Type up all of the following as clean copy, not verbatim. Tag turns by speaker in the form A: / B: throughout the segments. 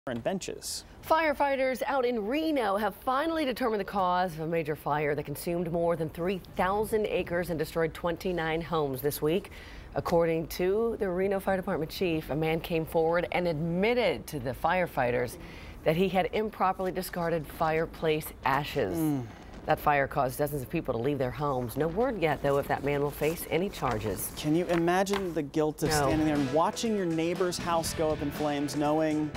A: and benches.
B: Firefighters out in Reno have finally determined the cause of a major fire that consumed more than 3,000 acres and destroyed 29 homes this week. According to the Reno Fire Department chief, a man came forward and admitted to the firefighters that he had improperly discarded fireplace ashes. That fire caused dozens of people to leave their homes. No word yet, though, if that man will face any charges.
A: Can you imagine the guilt of standing there and watching your neighbor's house go up in flames, knowing,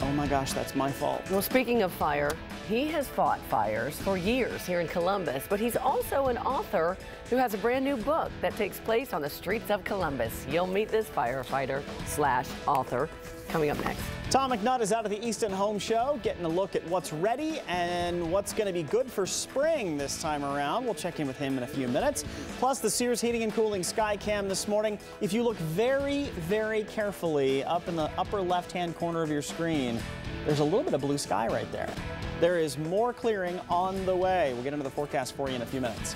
A: oh my gosh, that's my fault?
B: Well, speaking of fire, he has fought fires for years here in Columbus, but he's also an author who has a brand new book that takes place on the streets of Columbus. You'll meet this firefighter/author coming up next.
A: Tom McNutt is out of the Easton Home Show, getting a look at what's ready and what's going to be good for spring this time around. We'll check in with him in a few minutes. Plus, the Sears Heating and Cooling Sky Cam this morning. If you look very, very carefully up in the upper left-hand corner of your screen, there's a little bit of blue sky right there. There is more clearing on the way. We'll get into the forecast for you in a few minutes.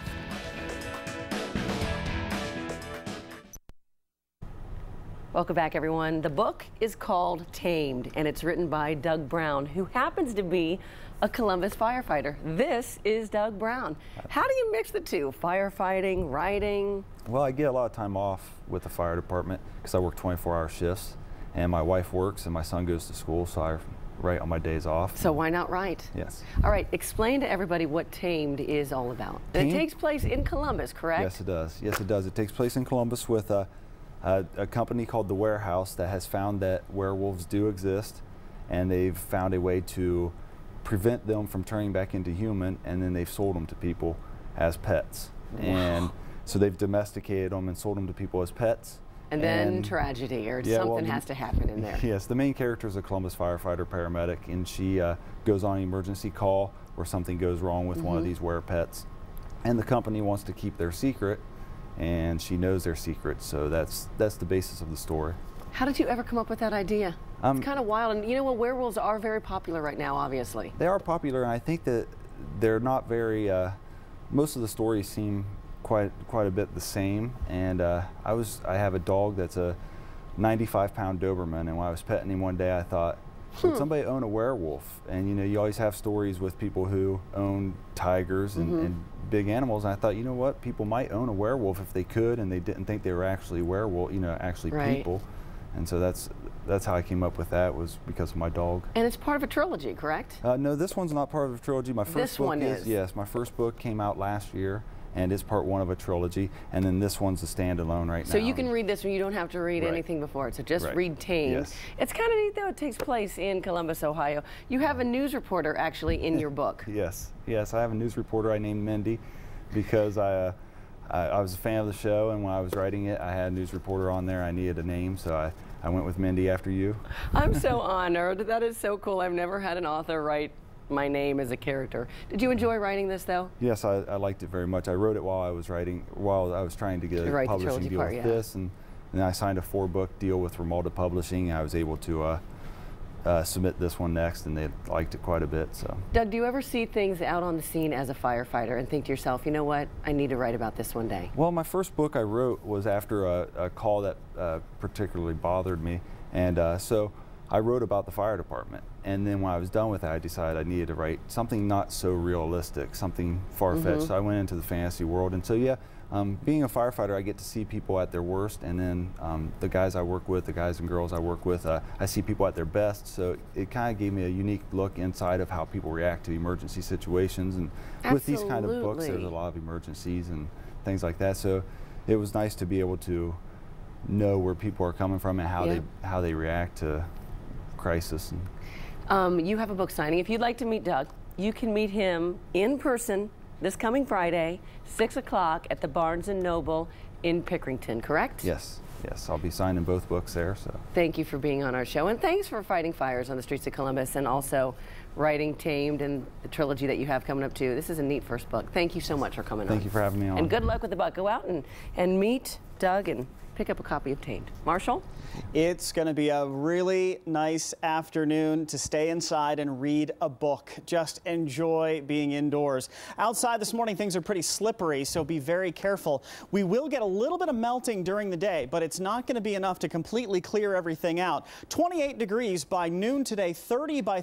B: Welcome back, everyone. The book is called Tamed, and it's written by Doug Brown, who happens to be a Columbus firefighter. This is Doug Brown. How do you mix the two, firefighting, writing?
C: Well, I get a lot of time off with the fire department because I work 24-hour shifts, and my wife works and my son goes to school, so I write on my days off.
B: So why not write?
C: Yes.
B: All right, explain to everybody what Tamed is all about. It takes place in Columbus, correct?
C: Yes, it does. Yes, it does. It takes place in Columbus with a company called the Werewolf that has found that werewolves do exist, and they've found a way to prevent them from turning back into human, and then they've sold them to people as pets. Wow. And so they've domesticated them and sold them to people as pets.
B: And then tragedy or something has to happen in there.
C: Yes, the main character is a Columbus firefighter paramedic, and she goes on an emergency call where something goes wrong with one of these were-pets. And the company wants to keep their secret, and she knows their secret, so that's the basis of the story.
B: How did you ever come up with that idea? It's kind of wild, and you know what, werewolves are very popular right now, obviously.
C: They are popular, and I think that they're not very, most of the stories seem quite a bit the same, and I have a dog that's a 95-pound Doberman, and when I was petting him one day I thought, would somebody own a werewolf? And you know, you always have stories with people who own tigers and big animals, and I thought, you know what, people might own a werewolf if they could, and they didn't think they were actually werewolf, you know, actually people. And so that's how I came up with that, was because of my dog. And it's part of a trilogy, correct? No, this one's not part of a trilogy. My first book is. Yes, my first book came out last year, and it's part one of a trilogy, and then this one's a standalone right now.
B: So you can read this one, you don't have to read anything before it, so just read Tamed.
C: Yes.
B: It's kind of neat, though. It takes place in Columbus, Ohio. You have a news reporter, actually, in your book.
C: Yes, I have a news reporter I named Mindy because I was a fan of the show, and when I was writing it, I had a news reporter on there. I needed a name, so I went with Mindy after you.
B: I'm so honored. That is so cool. I've never had an author write my name as a character. Did you enjoy writing this, though?
C: Yes, I liked it very much. I wrote it while I was trying to get a publishing deal with this, and then I signed a 4-book deal with Romalda Publishing, and I was able to submit this one next, and they liked it quite a bit. So,
B: Doug, do you ever see things out on the scene as a firefighter and think to yourself, you know what, I need to write about this one day?
C: Well, my first book I wrote was after a call that particularly bothered me, and so I wrote about the fire department, and then when I was done with it, I decided I needed to write something not so realistic, something far-fetched. So I went into the fantasy world, and so yeah, being a firefighter, I get to see people at their worst, and then the guys I work with, the guys and girls I work with, I see people at their best, so it kind of gave me a unique look inside of how people react to emergency situations, and with these kind of books, there's a lot of emergencies and things like that, so it was nice to be able to know where people are coming from and how they react to crisis.
B: You have a book signing. If you'd like to meet Doug, you can meet him in person this coming Friday, 6 o'clock at the Barnes & Noble in Pickerington, correct?
C: Yes, I'll be signing both books there. So
B: thank you for being on our show, and thanks for fighting fires on the streets of Columbus and also writing Tamed and the trilogy that you have coming up too. This is a neat first book. Thank you so much for coming on.
C: Thank you for having me on.
B: And good luck with the book. Go out and meet Doug and pick up a copy of Tamed. Marshall?
A: It's going to be a really nice afternoon to stay inside and read a book. Just enjoy being indoors. Outside this morning, things are pretty slippery, so be very careful. We will get a little bit of melting during the day, but it's not going to be enough to completely clear everything out. 28 degrees by noon today, 30 by